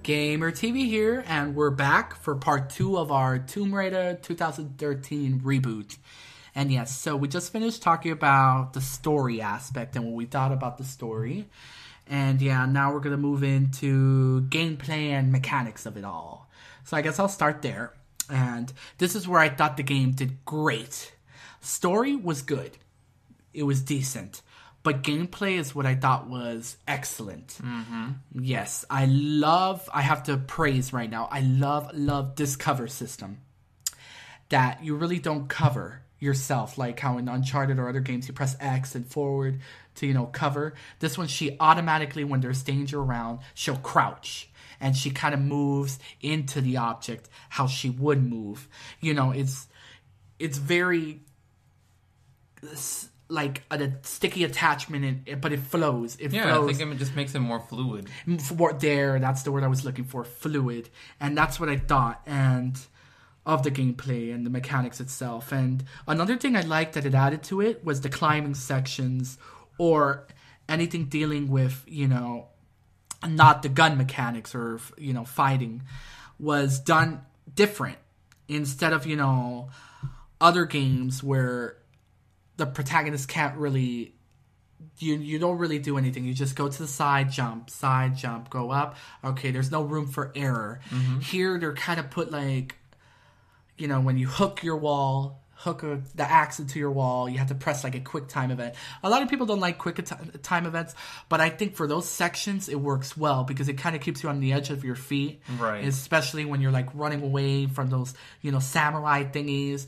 Gamer TV here, and we're back for part 2 of our Tomb Raider 2013 reboot. And yes, so we just finished talking about the story aspect and what we thought about the story. And yeah, now we're going to move into gameplay and mechanics of it all. So I guess I'll start there. And this is where I thought the game did great. Story was good. It was decent. But gameplay is what I thought was excellent. Mm-hmm. Yes, I have to praise right now. I love this cover system. That you really don't cover yourself. Like how in Uncharted or other games you press X and forward to, cover. This one, she automatically, when there's danger around, she'll crouch. And she kind of moves into the object how she would move. It's very... like a sticky attachment, but it flows. It flows. I think it just makes it more fluid. That's the word I was looking for, fluid. And that's what I thought, and of the gameplay and the mechanics itself. And another thing I liked that it added to it was the climbing sections or anything dealing with, not the gun mechanics or, fighting, was done different. Instead of, other games where the protagonist can't really, you don't really do anything. You just go to the side jump, go up. Okay, there's no room for error. Mm-hmm. Here, they're kind of put like, when you hook the axe into your wall, you have to press like a quick time event. A lot of people don't like quick time events, but I think for those sections, it works well because it kind of keeps you on the edge of your feet. Right. Especially when you're like running away from those, samurai thingies.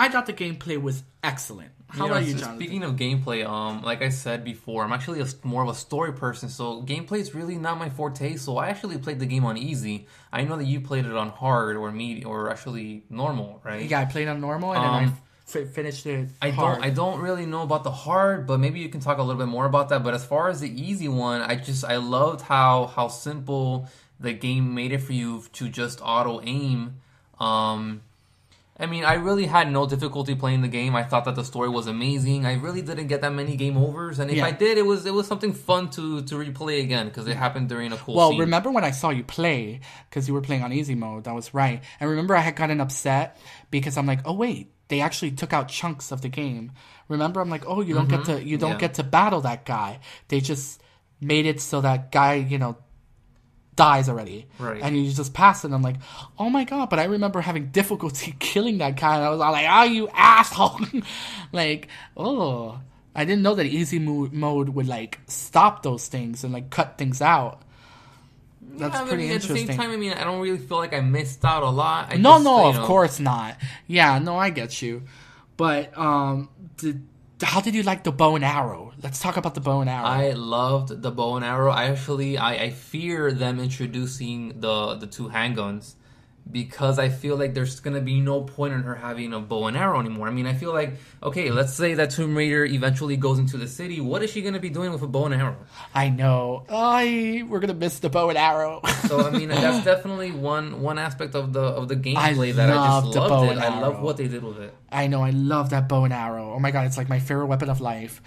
I thought the gameplay was excellent. How about you, Jonathan? Speaking of gameplay, like I said before, I'm actually more of a story person, so gameplay is really not my forte. So I actually played the game on easy. I know that you played it on hard or medium or actually normal, right? Yeah, I played on normal and then I finished it hard. I don't really know about the hard, but maybe you can talk a little bit more about that. But as far as the easy one, I loved how simple the game made it for you to just auto aim. I really had no difficulty playing the game. I thought that the story was amazing. I really didn't get that many game overs, and if I did, it was something fun to replay again because it happened during a cool scene. Well, remember when I saw you play, because you were playing on easy mode, that was right. And remember I had gotten upset because I'm like, oh wait, they actually took out chunks of the game. Remember, I'm like, oh, you don't get to battle that guy. They just made it so that guy, dies already. Right. And you just pass it and I'm like, oh my god, but I remember having difficulty killing that guy and I was all like, oh, you asshole. Like, oh, I didn't know that easy mode would like stop those things and like cut things out. That's pretty interesting. At the same time, I don't really feel like I missed out a lot. Of course not. Yeah, no, I get you. But how did you like the bow and arrow? Let's talk about the bow and arrow. I loved the bow and arrow. I fear them introducing the two handguns because I feel like there's going to be no point in her having a bow and arrow anymore. I feel like, okay, let's say that Tomb Raider eventually goes into the city. What is she going to be doing with a bow and arrow? I know. We're going to miss the bow and arrow. So, that's definitely one aspect of the gameplay that I just loved it. I love what they did with it. I know. I love that bow and arrow. Oh my god, it's like my favorite weapon of life.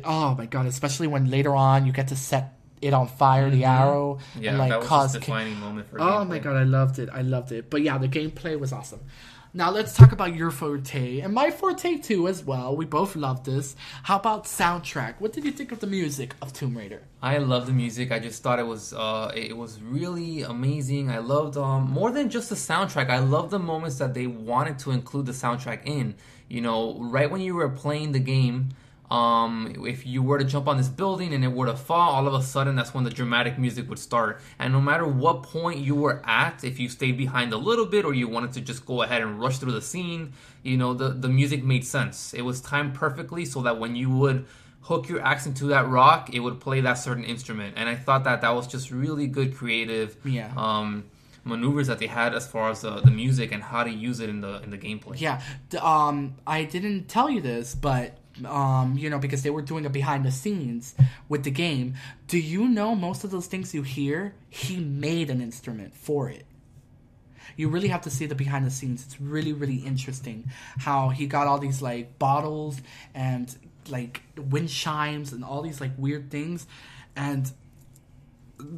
Oh my god, especially when later on you get to set it on fire, the arrow, and like that was cause a defining moment for gameplay. Oh my god, I loved it. But yeah, the gameplay was awesome. Now let's talk about your forte and my forte too as well. We both loved this. How about soundtrack? What did you think of the music of Tomb Raider? I love the music. I just thought it was really amazing. I loved more than just the soundtrack. I love the moments that they wanted to include the soundtrack in. Right when you were playing the game. If you were to jump on this building and it were to fall, all of a sudden that's when the dramatic music would start. And no matter what point you were at, if you stayed behind a little bit or you wanted to just go ahead and rush through the scene, the music made sense. It was timed perfectly so that when you would hook your axe into that rock, it would play that certain instrument. And I thought that was just really good creative maneuvers that they had as far as the music and how to use it in the gameplay. Yeah, I didn't tell you this, but because they were doing a behind the scenes with the game. Do you know most of those things you hear, he made an instrument for it? You really have to see the behind the scenes. It's really, really interesting how he got all these like bottles and like wind chimes and all these like weird things. And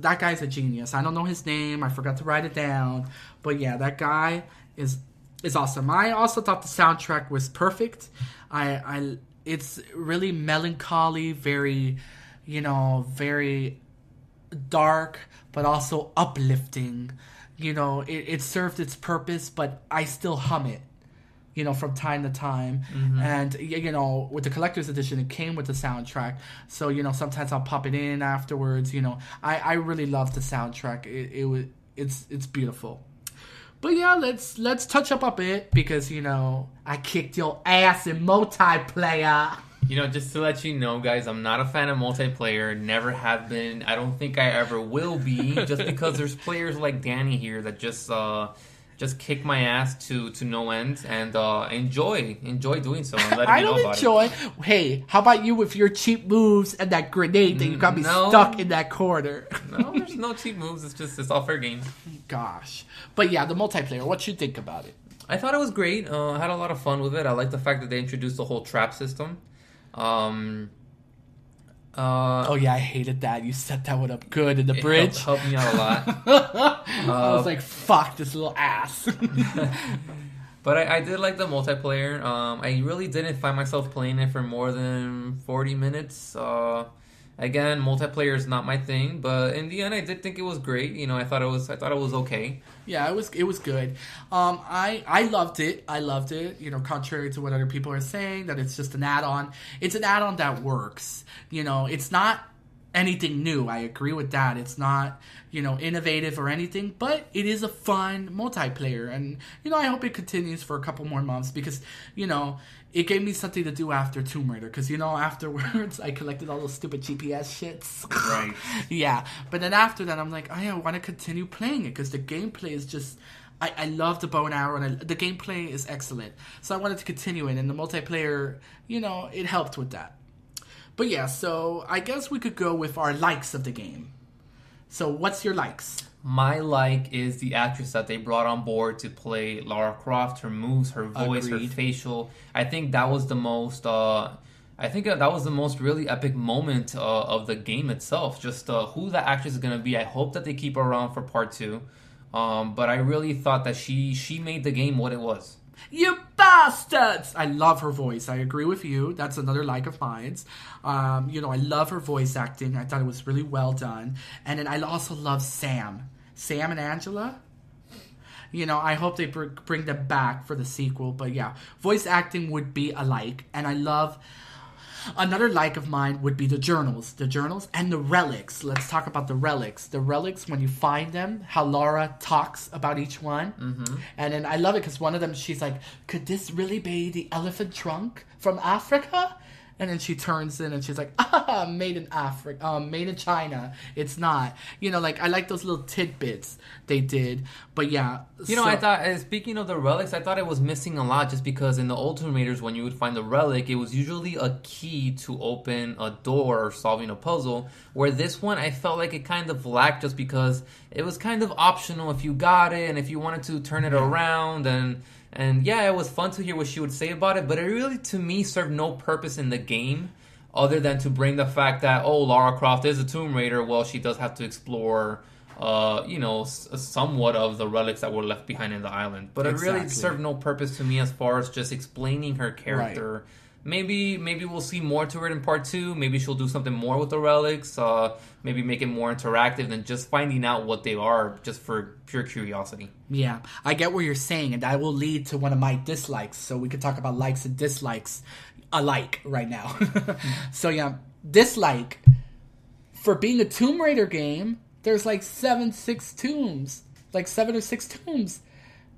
that guy's a genius. I don't know his name. I forgot to write it down. But yeah, that guy is awesome. I also thought the soundtrack was perfect. It's really melancholy, very, very dark, but also uplifting. It served its purpose, but I still hum it, from time to time. Mm-hmm. And, with the collector's edition, it came with the soundtrack. So, sometimes I'll pop it in afterwards. I really love the soundtrack. It's beautiful. But yeah, let's touch up a bit because, I kicked your ass in multiplayer. Just to let you know, guys, I'm not a fan of multiplayer. Never have been. I don't think I ever will be. Just because there's players like Danny here that just kick my ass to no end and enjoy doing so. And I don't enjoy. Hey, how about you with your cheap moves and that grenade that you got me stuck in that corner? No, there's no cheap moves. It's all fair game. Gosh, but yeah, the multiplayer. What you think about it? I thought it was great. I had a lot of fun with it. I like the fact that they introduced the whole trap system. Oh yeah, I hated that. You set that one up good in the bridge. Helped me out a lot. I was like, fuck this little ass. But I did like the multiplayer. I really didn't find myself playing it for more than 40 minutes. Again, multiplayer is not my thing, but in the end, I did think it was great. I thought it was okay. Yeah, it was good. I loved it. Contrary to what other people are saying, that it's just an add-on. It's an add-on that works. It's not anything new. I agree with that. It's not, innovative or anything, but it is a fun multiplayer. And, I hope it continues for a couple more months because, it gave me something to do after Tomb Raider. Because, afterwards, I collected all those stupid GPS shits. Right. Yeah. But then after that, I'm like, I want to continue playing it because the gameplay is just... I love the bow and arrow, and the gameplay is excellent. So I wanted to continue it, and the multiplayer, it helped with that. But yeah, so I guess we could go with our likes of the game. So what's your likes? My like is the actress that they brought on board to play Lara Croft. Her moves, her voice, Agreed. her facial. I think that was the most. That was the most really epic moment of the game itself. Just who the actress is gonna be. I hope that they keep her around for part 2. But I really thought that she made the game what it was. You bastards! I love her voice. I agree with you. That's another like of mine. I love her voice acting. I thought it was really well done. And then I also love Sam and Angela. I hope they bring them back for the sequel. But yeah, voice acting would be a like. And I love... Another like of mine would be the journals and the relics. Let's talk about the relics. The relics, when you find them, how Laura talks about each one. Mm-hmm. And then I love it because one of them, she's like, could this really be the elephant trunk from Africa? And then she turns in and she's like, made in Africa, made in China. It's not. I like those little tidbits they did. But yeah. I thought, speaking of the relics, I thought it was missing a lot just because in the old Tomb Raiders, when you would find the relic, it was usually a key to open a door or solving a puzzle. Where this one, I felt like it kind of lacked just because it was kind of optional if you got it and if you wanted to turn it around And yeah, it was fun to hear what she would say about it, but it really, to me, served no purpose in the game other than to bring the fact that, Lara Croft is a Tomb Raider. Well, she does have to explore, somewhat of the relics that were left behind in the island. But it really served no purpose to me as far as just explaining her character. Right. Maybe we'll see more to it in part 2. Maybe she'll do something more with the relics. Maybe make it more interactive than just finding out what they are just for pure curiosity. Yeah, I get what you're saying, and that will lead to one of my dislikes. So we could talk about likes and dislikes alike right now. So yeah, dislike. For being a Tomb Raider game, there's like 7 or 6 tombs.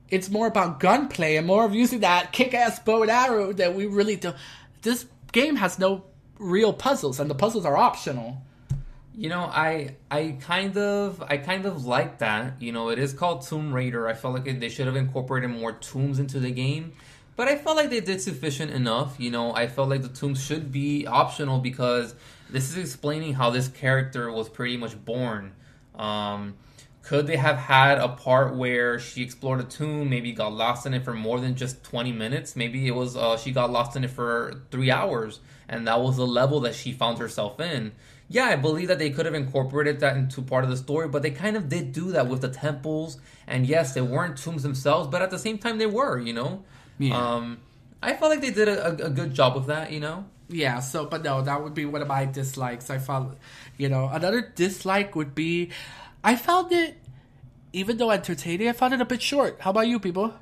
It's more about gunplay and more of using that kick-ass bow and arrow that we really do. This game has no real puzzles, and the puzzles are optional. I kind of like that. It is called Tomb Raider. I felt like they should have incorporated more tombs into the game. But I felt like they did sufficient enough. I felt like the tombs should be optional because this is explaining how this character was pretty much born. Could they have had a part where she explored a tomb, maybe got lost in it for more than just 20 minutes? Maybe it was she got lost in it for 3 hours, and that was the level that she found herself in. Yeah, I believe that they could have incorporated that into part of the story, but they kind of did do that with the temples. And yes, they weren't tombs themselves, but at the same time, they were, you know? Yeah. I felt like they did a good job with that, you know? Yeah, so, but no, that would be one of my dislikes. I found, another dislike would be, I found it, even though entertaining, I found it a bit short. How about you, people?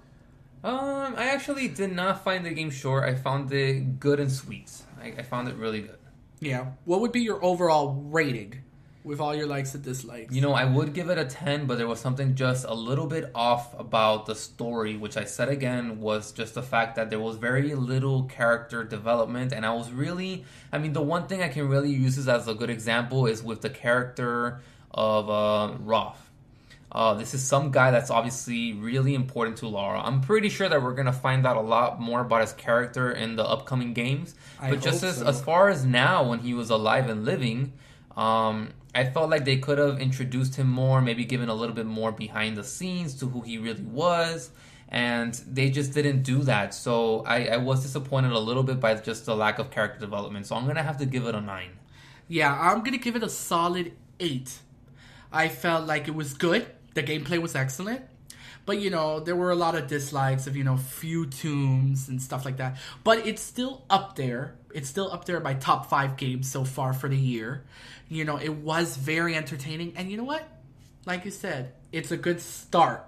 I actually did not find the game short. I found it good and sweet. I found it really good. Yeah. What would be your overall rating with all your likes and dislikes? You know, I would give it a 10, but there was something just a little bit off about the story, which I said again was just the fact that there was very little character development. And I was really, I mean, the one thing I can really use this as a good example is with the character of Roth. This is some guy that's obviously really important to Lara. I'm pretty sure that we're going to find out a lot more about his character in the upcoming games. But just as far as now, when he was alive and living, I felt like they could have introduced him more, maybe given a little bit more behind the scenes to who he really was. And they just didn't do that. So I was disappointed a little bit by just the lack of character development. So I'm going to have to give it a 9. Yeah, I'm going to give it a solid 8. I felt like it was good. The gameplay was excellent. But, there were a lot of dislikes of, few tombs and stuff like that. But it's still up there. It's still up there by top 5 games so far for the year. It was very entertaining. And you know what? Like you said, it's a good start.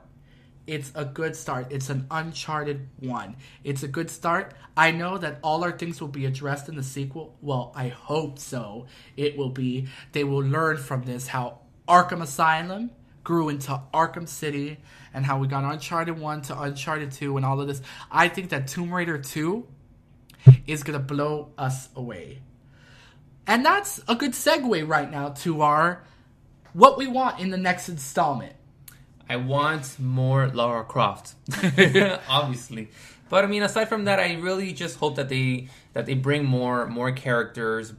It's a good start. It's an Uncharted 1. It's a good start. I know that all our things will be addressed in the sequel. Well, I hope so. It will be. They will learn from this how Arkham Asylum grew into Arkham City and how we got Uncharted 1 to Uncharted 2 and all of this. I think that Tomb Raider 2 is going to blow us away. And that's a good segue right now to our what we want in the next installment. I want more Lara Croft, obviously. But I mean, aside from that, I really just hope that they bring more characters,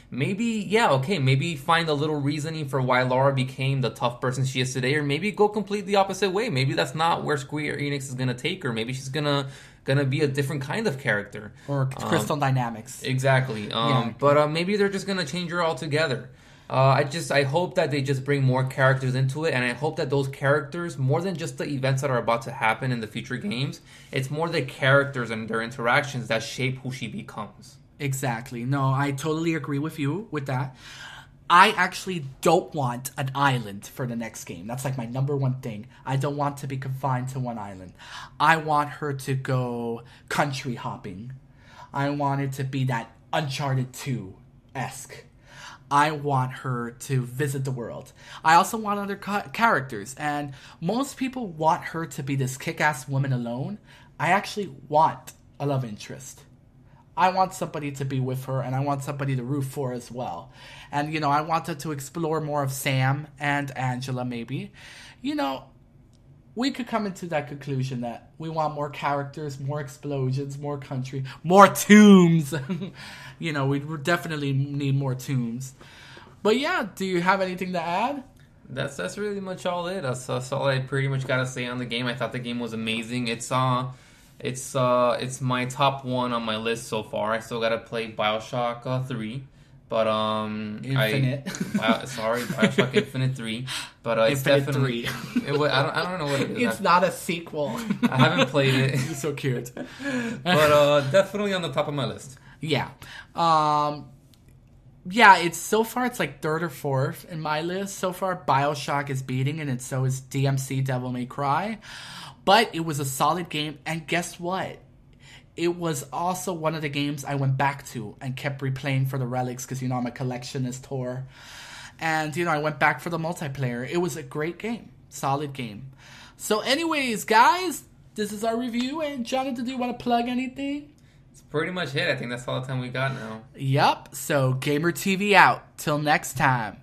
maybe find a little reasoning for why Lara became the tough person she is today, or maybe go complete the opposite way. Maybe that's not where Square Enix is gonna take her. Maybe she's gonna be a different kind of character, or Crystal Dynamics. Exactly. But maybe they're just gonna change her altogether. I hope that they just bring more characters into it, and I hope that those characters, more than just the events that are about to happen in the future games, it's more the characters and their interactions that shape who she becomes. Exactly. No, I totally agree with you with that. I actually don't want an island for the next game. That's like my number one thing. I don't want to be confined to one island. I want her to go country hopping. I want it to be that Uncharted 2-esque. I want her to visit the world. I also want other characters. And most people want her to be this kick-ass woman alone. I actually want a love interest. I want somebody to be with her, and I want somebody to root for as well. And, I want her to explore more of Sam and Angela, maybe. We could come into that conclusion that we want more characters, more explosions, more country, more tombs. We definitely need more tombs. But yeah, do you have anything to add? That's really much all it. That's all I pretty much gotta say on the game. I thought the game was amazing. It's my top 1 on my list so far. I still gotta play BioShock 3. But Infinite. BioShock Infinite 3. But it's Infinite definitely 3. I don't know what it is. It's not a sequel. I haven't played it. You're so cute. But definitely on the top of my list. Yeah. Yeah, it's so far it's like 3rd or 4th in my list. So far BioShock is beating it, and so is DMC Devil May Cry. But it was a solid game, and guess what? It was also one of the games I went back to and kept replaying for the relics because, I'm a collectionist whore. And, I went back for the multiplayer. It was a great game. Solid game. So anyways, guys, this is our review. And Jonathan, do you want to plug anything? It's pretty much it. I think that's all the time we got now. Yup. So Gamer TV out. Till next time.